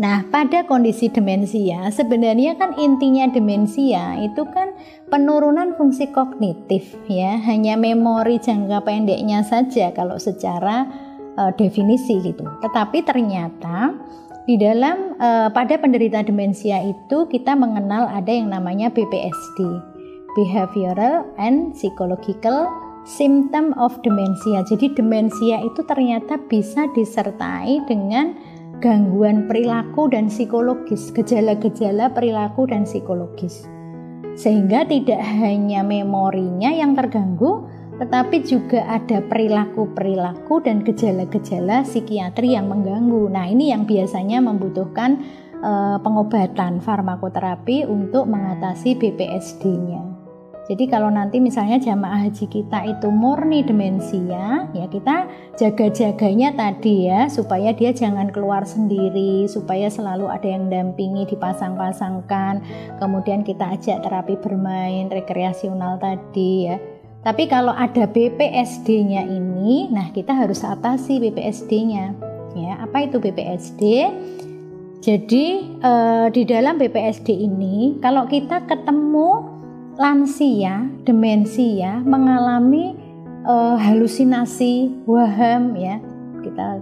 Nah, pada kondisi demensia, sebenarnya kan intinya demensia itu kan penurunan fungsi kognitif ya, hanya memori jangka pendeknya saja kalau secara definisi gitu. Tetapi ternyata di dalam pada penderita demensia itu kita mengenal ada yang namanya BPSD, Behavioral and Psychological Symptom of Dementia. Jadi demensia itu ternyata bisa disertai dengan gangguan perilaku dan psikologis, gejala-gejala perilaku dan psikologis. Sehingga tidak hanya memorinya yang terganggu, tetapi juga ada perilaku-perilaku dan gejala-gejala psikiatri yang mengganggu. Nah, ini yang biasanya membutuhkan pengobatan farmakoterapi untuk mengatasi BPSD-nya. Jadi kalau nanti misalnya jamaah haji kita itu murni demensia, ya kita jaga-jaganya tadi ya, supaya dia jangan keluar sendiri, supaya selalu ada yang dampingi, dipasang-pasangkan, kemudian kita ajak terapi bermain, rekreasional tadi ya. Tapi kalau ada BPSD-nya ini, nah kita harus atasi BPSD-nya. Ya, apa itu BPSD? Jadi di dalam BPSD ini, kalau kita ketemu lansia, demensia mengalami halusinasi waham ya, kita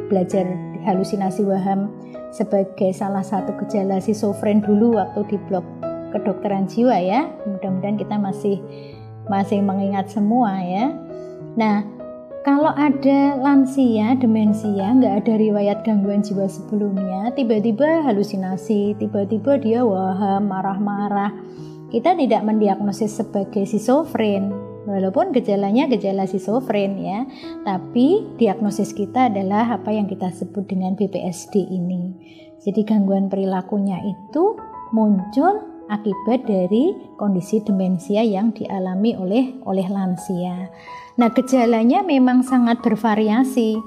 belajar halusinasi waham sebagai salah satu gejala schizofren dulu waktu di blok kedokteran jiwa ya, mudah-mudahan kita masih mengingat semua ya. Nah, kalau ada lansia, demensia, nggak ada riwayat gangguan jiwa sebelumnya, tiba-tiba halusinasi, tiba-tiba dia waham, marah-marah, kita tidak mendiagnosis sebagai schizofren, walaupun gejalanya gejala schizofren ya, tapi diagnosis kita adalah apa yang kita sebut dengan BPSD ini. Jadi gangguan perilakunya itu muncul akibat dari kondisi demensia yang dialami oleh lansia. Nah, gejalanya memang sangat bervariasi.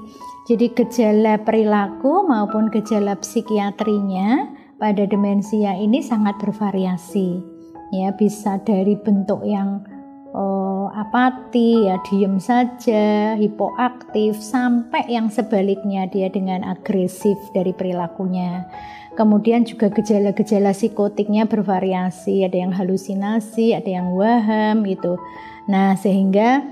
Jadi gejala perilaku maupun gejala psikiatrinya pada demensia ini sangat bervariasi. Ya, bisa dari bentuk yang apati ya, diem saja, hipoaktif, sampai yang sebaliknya dia dengan agresif dari perilakunya. Kemudian juga gejala-gejala psikotiknya bervariasi, ada yang halusinasi, ada yang waham gitu. Nah, sehingga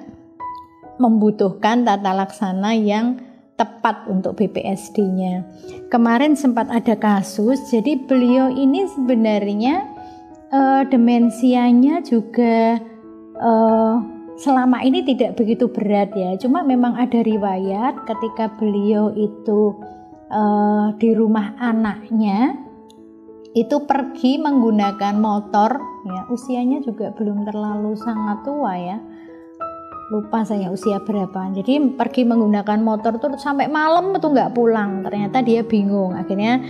membutuhkan tata laksana yang tepat untuk BPSD-nya. Kemarin sempat ada kasus, jadi beliau ini sebenarnya demensianya juga selama ini tidak begitu berat ya, cuma memang ada riwayat ketika beliau itu di rumah anaknya itu pergi menggunakan motor ya, usianya juga belum terlalu sangat tua ya, lupa saya usia berapa, jadi pergi menggunakan motor tuh sampai malam itu nggak pulang, ternyata dia bingung, akhirnya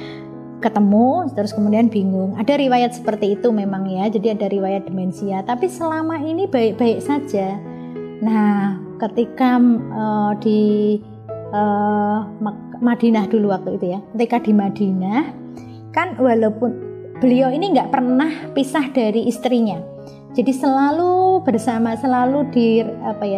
ketemu terus kemudian bingung. Ada riwayat seperti itu memang ya, jadi ada riwayat demensia, tapi selama ini baik-baik saja. Nah, ketika di Madinah dulu waktu itu ya, ketika di Madinah kan walaupun beliau ini nggak pernah pisah dari istrinya, jadi selalu bersama, selalu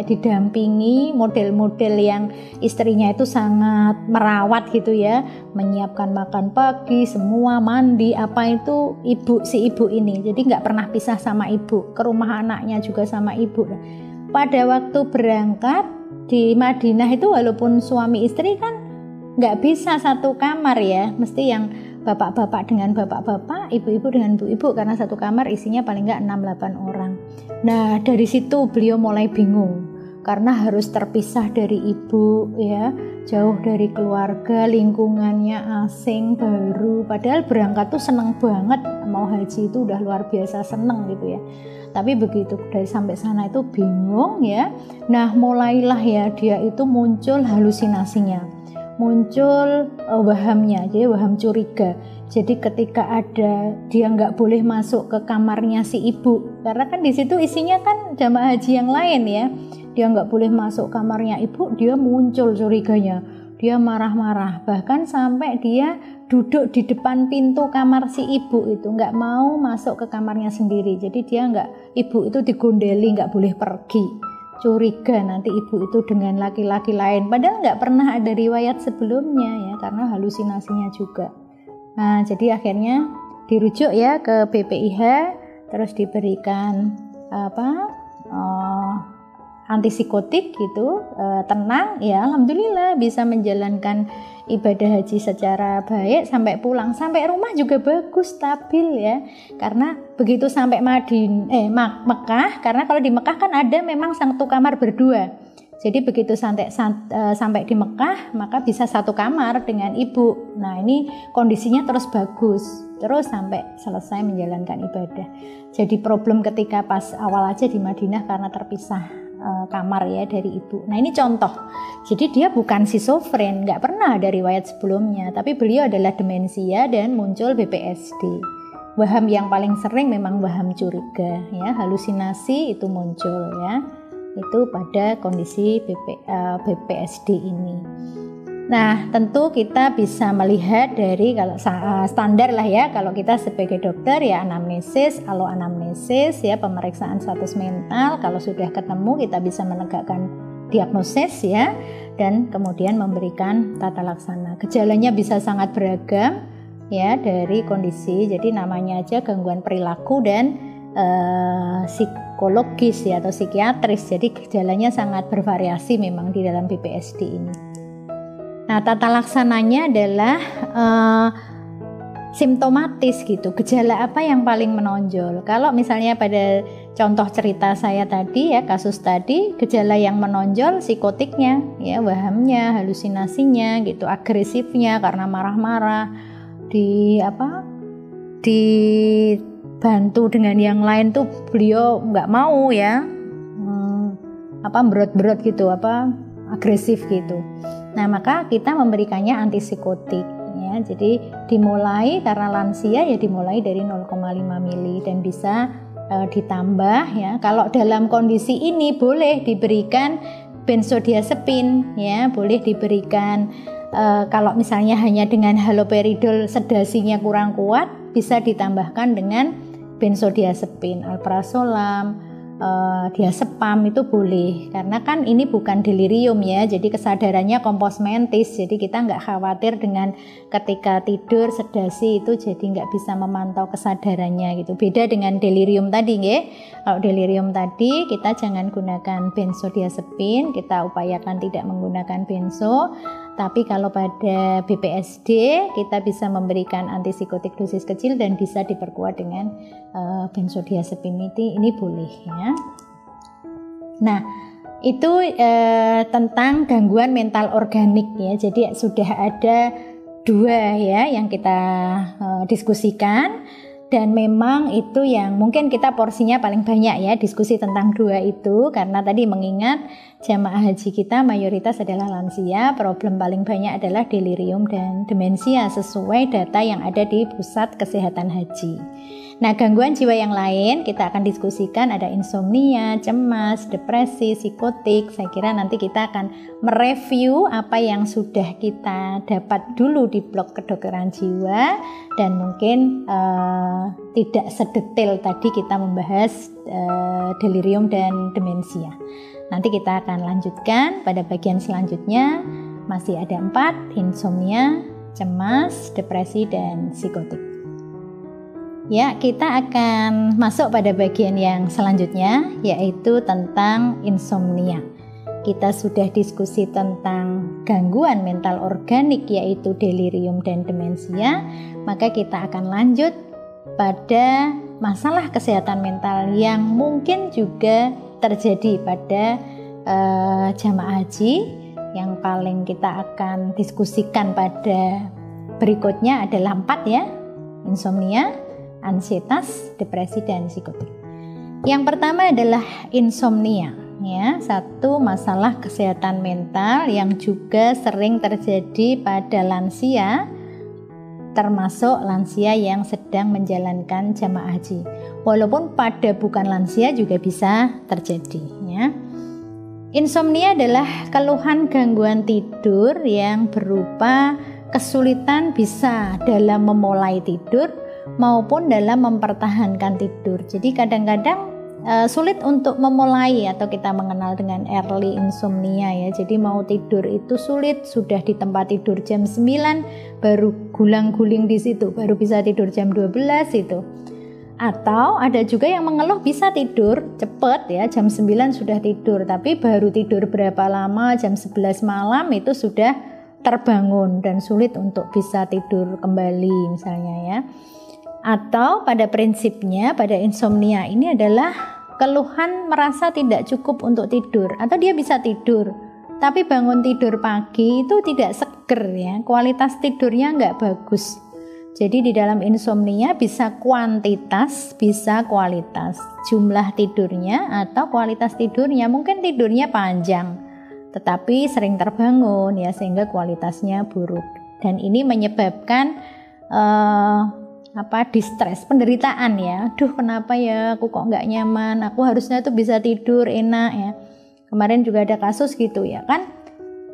didampingi model-model yang istrinya itu sangat merawat gitu ya, menyiapkan makan pagi, semua mandi, apa itu si ibu ini. Jadi nggak pernah pisah sama ibu, ke rumah anaknya juga sama ibu. Pada waktu berangkat di Madinah itu walaupun suami istri kan nggak bisa satu kamar ya, mesti yang bapak-bapak dengan bapak-bapak, ibu-ibu dengan ibu-ibu, karena satu kamar isinya paling nggak 6-8 orang. Nah, dari situ beliau mulai bingung karena harus terpisah dari ibu ya, jauh dari keluarga, lingkungannya asing, baru, padahal berangkat tuh seneng banget, mau haji itu udah luar biasa seneng gitu ya. Tapi begitu dari sampai sana itu bingung ya. Nah, mulailah ya dia itu muncul halusinasinya, muncul wahamnya, jadi waham curiga. Jadi ketika ada dia nggak boleh masuk ke kamarnya si ibu, karena kan di situ isinya kan jamaah haji yang lain ya, dia nggak boleh masuk kamarnya ibu, dia muncul curiganya, dia marah-marah, bahkan sampai dia duduk di depan pintu kamar si ibu itu, nggak mau masuk ke kamarnya sendiri. Jadi dia ibu itu digondeli, nggak boleh pergi. Curiga nanti ibu itu dengan laki-laki lain, padahal nggak pernah ada riwayat sebelumnya ya, karena halusinasinya juga. Nah, jadi akhirnya dirujuk ya ke BPIH, terus diberikan antipsikotik gitu, tenang ya, alhamdulillah bisa menjalankan ibadah haji secara baik sampai pulang, sampai rumah juga bagus, stabil ya. Karena begitu sampai Mekah, karena kalau di Mekah kan ada memang satu kamar berdua. Jadi begitu sampai di Mekah, maka bisa satu kamar dengan ibu. Nah, ini kondisinya terus bagus, terus sampai selesai menjalankan ibadah. Jadi problem ketika pas awal aja di Madinah karena terpisah kamar ya dari ibu. Nah, ini contoh. Jadi dia bukan schizofren, nggak pernah ada riwayat sebelumnya, tapi beliau adalah demensia dan muncul BPSD. Waham yang paling sering memang waham curiga ya, halusinasi itu muncul ya. Itu pada kondisi BPSD ini. Nah, tentu kita bisa melihat dari kalau standar lah ya, kalau kita sebagai dokter ya anamnesis, aloanamnesis ya, pemeriksaan status mental. Kalau sudah ketemu kita bisa menegakkan diagnosis ya, dan kemudian memberikan tata laksana. Gejalanya bisa sangat beragam ya dari kondisi. Jadi namanya aja gangguan perilaku dan psikologis ya atau psikiatris. Jadi gejalanya sangat bervariasi memang di dalam BPSD ini. Nah, tata laksananya adalah simptomatis gitu. Gejala apa yang paling menonjol? Kalau misalnya pada contoh cerita saya tadi ya, kasus tadi, gejala yang menonjol psikotiknya ya, wahamnya, halusinasinya gitu, agresifnya karena marah-marah, dibantu dengan yang lain tuh beliau nggak mau ya, berot-berot gitu, agresif gitu. Nah, maka kita memberikannya antipsikotik ya. Jadi dimulai karena lansia ya dimulai dari 0,5 mili dan bisa ditambah ya. Kalau dalam kondisi ini boleh diberikan benzodiazepin ya, boleh diberikan kalau misalnya hanya dengan haloperidol sedasinya kurang kuat, bisa ditambahkan dengan benzodiazepin, alprazolam, diazepam itu boleh, karena kan ini bukan delirium ya, jadi kesadarannya komposmentis, jadi kita nggak khawatir dengan ketika tidur sedasi itu jadi nggak bisa memantau kesadarannya gitu. Beda dengan delirium tadi ya. Kalau delirium tadi kita jangan gunakan benzodiazepin, kita upayakan tidak menggunakan benzo. Tapi kalau pada BPSD kita bisa memberikan antipsikotik dosis kecil dan bisa diperkuat dengan benzodiazepin ini boleh ya. Nah, itu tentang gangguan mental organik ya. Jadi sudah ada 2 ya yang kita diskusikan, dan memang itu yang mungkin kita porsinya paling banyak ya, diskusi tentang 2 itu, karena tadi mengingat jamaah haji kita mayoritas adalah lansia, problem paling banyak adalah delirium dan demensia sesuai data yang ada di Pusat Kesehatan Haji. Nah, gangguan jiwa yang lain kita akan diskusikan, ada insomnia, cemas, depresi, psikotik. Saya kira nanti kita akan mereview apa yang sudah kita dapat dulu di blog kedokteran jiwa, dan mungkin tidak sedetail tadi kita membahas delirium dan demensia. Nanti kita akan lanjutkan pada bagian selanjutnya. Masih ada 4, insomnia, cemas, depresi, dan psikotik. Ya, kita akan masuk pada bagian yang selanjutnya, yaitu tentang insomnia. Kita sudah diskusi tentang gangguan mental organik, yaitu delirium dan demensia. Maka kita akan lanjut pada masalah kesehatan mental yang mungkin juga terjadi pada jamaah haji. Yang paling kita akan diskusikan pada berikutnya adalah 4 ya, insomnia, ansietas, depresi, dan psikotik. Yang pertama adalah insomnia ya, satu masalah kesehatan mental yang juga sering terjadi pada lansia, termasuk lansia yang sedang menjalankan jamaah haji. Walaupun pada bukan lansia juga bisa terjadi ya. Insomnia adalah keluhan gangguan tidur yang berupa kesulitan bisa dalam memulai tidur maupun dalam mempertahankan tidur. Jadi kadang-kadang sulit untuk memulai atau kita mengenal dengan early insomnia ya. Jadi mau tidur itu sulit, sudah di tempat tidur jam 9 baru gulang-guling di situ, baru bisa tidur jam 12 itu. Atau ada juga yang mengeluh bisa tidur cepet ya, jam 9 sudah tidur, tapi baru tidur berapa lama, jam 11 malam itu sudah terbangun dan sulit untuk bisa tidur kembali misalnya ya. Atau pada prinsipnya pada insomnia ini adalah keluhan merasa tidak cukup untuk tidur, atau dia bisa tidur tapi bangun tidur pagi itu tidak seger ya, kualitas tidurnya nggak bagus. Jadi di dalam insomnia bisa kuantitas, bisa kualitas, jumlah tidurnya atau kualitas tidurnya. Mungkin tidurnya panjang tetapi sering terbangun ya, sehingga kualitasnya buruk, dan ini menyebabkan distress, penderitaan ya. Aduh, kenapa ya aku kok nggak nyaman, aku harusnya tuh bisa tidur enak ya. Kemarin juga ada kasus gitu ya kan,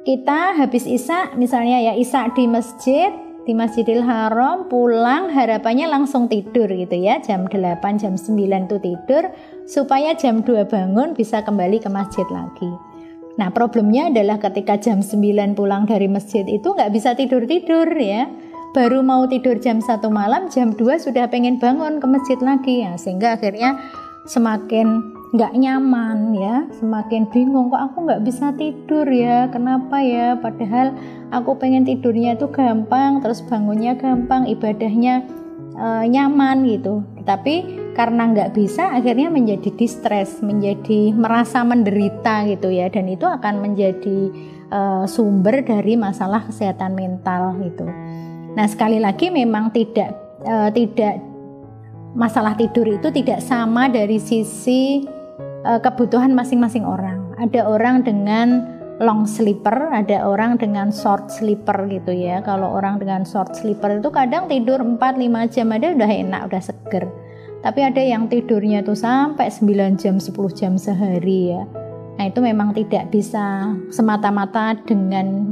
kita habis isya misalnya ya, isya di masjid, di Masjidil Haram, pulang harapannya langsung tidur gitu ya, jam 8 jam 9 tuh tidur supaya jam 2 bangun bisa kembali ke masjid lagi. Nah problemnya adalah ketika jam 9 pulang dari masjid itu nggak bisa tidur-tidur ya, baru mau tidur jam 1 malam, jam 2 sudah pengen bangun ke masjid lagi ya, sehingga akhirnya semakin nggak nyaman ya, semakin bingung, kok aku nggak bisa tidur ya, kenapa ya, padahal aku pengen tidurnya itu gampang, terus bangunnya gampang, ibadahnya nyaman gitu, tapi karena nggak bisa akhirnya menjadi distress, menjadi merasa menderita gitu ya, dan itu akan menjadi sumber dari masalah kesehatan mental gitu. Nah sekali lagi memang tidak masalah tidur itu tidak sama dari sisi kebutuhan masing-masing orang. Ada orang dengan long sleeper, ada orang dengan short sleeper gitu ya. Kalau orang dengan short sleeper itu kadang tidur 4-5 jam ada udah enak, udah seger. Tapi ada yang tidurnya tuh sampai 9 jam, 10 jam sehari ya. Nah itu memang tidak bisa semata-mata dengan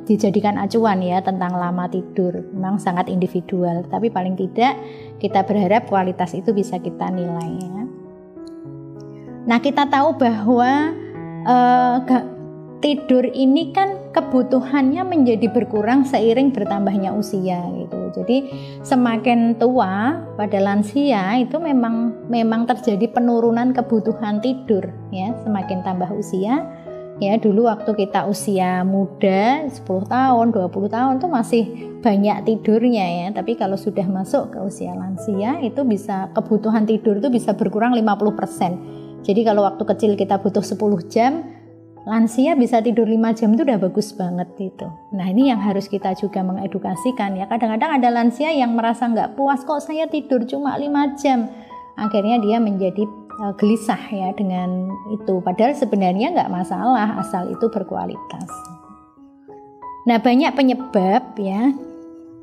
dijadikan acuan ya tentang lama tidur. Memang sangat individual, tapi paling tidak kita berharap kualitas itu bisa kita nilai ya. Nah kita tahu bahwa tidur ini kan kebutuhannya menjadi berkurang seiring bertambahnya usia gitu. Jadi semakin tua pada lansia itu memang terjadi penurunan kebutuhan tidur ya, semakin tambah usia. Ya dulu waktu kita usia muda 10 tahun, 20 tahun tuh masih banyak tidurnya ya. Tapi kalau sudah masuk ke usia lansia itu bisa kebutuhan tidur itu bisa berkurang 50%. Jadi kalau waktu kecil kita butuh 10 jam, lansia bisa tidur 5 jam itu udah bagus banget gitu. Nah ini yang harus kita juga mengedukasikan ya. Kadang-kadang ada lansia yang merasa nggak puas, kok saya tidur cuma 5 jam. Akhirnya dia menjadi gelisah ya dengan itu. Padahal sebenarnya nggak masalah asal itu berkualitas. Nah banyak penyebab ya.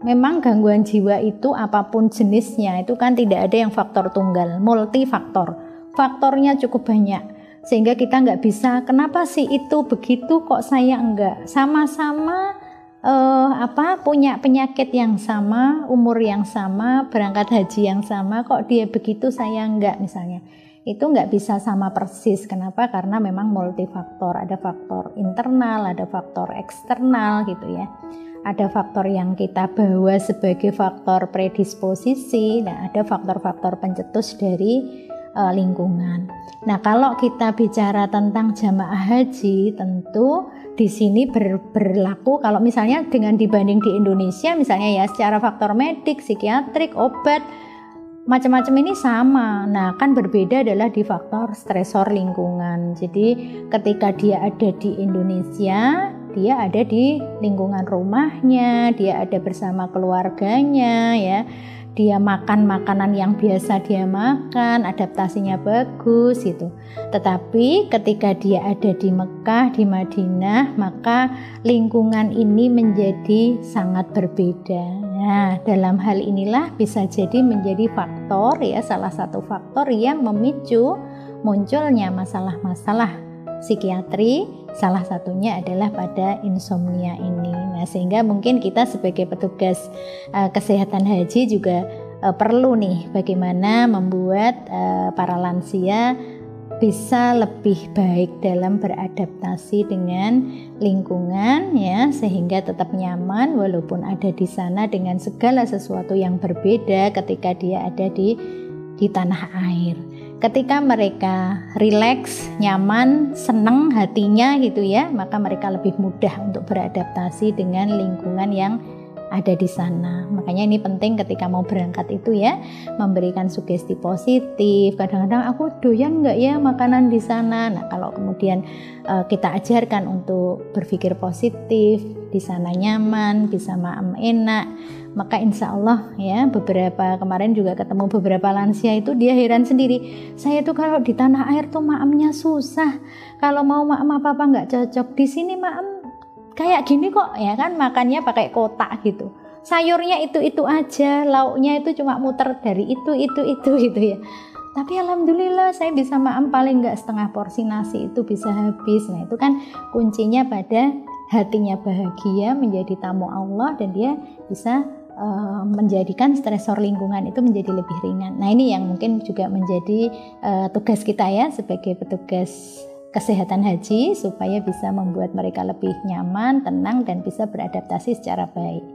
Memang gangguan jiwa itu apapun jenisnya itu kan tidak ada yang faktor tunggal, multifaktor. Faktornya cukup banyak. Sehingga kita nggak bisa, kenapa sih itu begitu kok saya enggak, sama-sama punya penyakit yang sama, umur yang sama, berangkat haji yang sama, kok dia begitu saya enggak misalnya, itu nggak bisa sama persis. Kenapa? Karena memang multifaktor, ada faktor internal, ada faktor eksternal gitu ya, ada faktor yang kita bawa sebagai faktor predisposisi, dan ada faktor-faktor pencetus dari lingkungan. Nah, kalau kita bicara tentang jamaah haji, tentu di sini berlaku kalau misalnya dengan dibanding di Indonesia misalnya ya, secara faktor medik, psikiatrik, obat, macam-macam ini sama. Nah, kan berbeda adalah di faktor stresor lingkungan. Jadi, ketika dia ada di Indonesia, dia ada di lingkungan rumahnya, dia ada bersama keluarganya ya. Dia makan makanan yang biasa dia makan, adaptasinya bagus gitu. Tetapi ketika dia ada di Mekah, di Madinah, maka lingkungan ini menjadi sangat berbeda. Nah, dalam hal inilah bisa jadi menjadi faktor ya, salah satu faktor yang memicu munculnya masalah-masalah psikiatri, salah satunya adalah pada insomnia ini. Nah, sehingga mungkin kita sebagai petugas kesehatan haji juga perlu nih bagaimana membuat para lansia bisa lebih baik dalam beradaptasi dengan lingkungan ya, sehingga tetap nyaman walaupun ada di sana dengan segala sesuatu yang berbeda ketika dia ada di tanah air. Ketika mereka rileks, nyaman, senang hatinya gitu ya, maka mereka lebih mudah untuk beradaptasi dengan lingkungan yang ada di sana. Makanya ini penting ketika mau berangkat itu ya, memberikan sugesti positif. Kadang-kadang aku doyan nggak ya makanan di sana. Nah kalau kemudian kita ajarkan untuk berpikir positif, di sana nyaman, bisa maem enak, maka insya Allah ya, beberapa kemarin juga ketemu beberapa lansia itu dia heran sendiri. Saya tuh kalau di tanah air tuh maemnya susah. Kalau mau maem apa-apa nggak cocok. Di sini maem kayak gini kok ya kan, makannya pakai kotak gitu, sayurnya itu aja, lauknya itu cuma muter dari itu gitu ya. Tapi alhamdulillah saya bisa maem paling nggak setengah porsi nasi itu bisa habis. Nah itu kan kuncinya pada hatinya bahagia menjadi tamu Allah, dan dia bisa menjadikan stresor lingkungan itu menjadi lebih ringan. Nah ini yang mungkin juga menjadi tugas kita ya sebagai petugas kesehatan haji, supaya bisa membuat mereka lebih nyaman, tenang, dan bisa beradaptasi secara baik.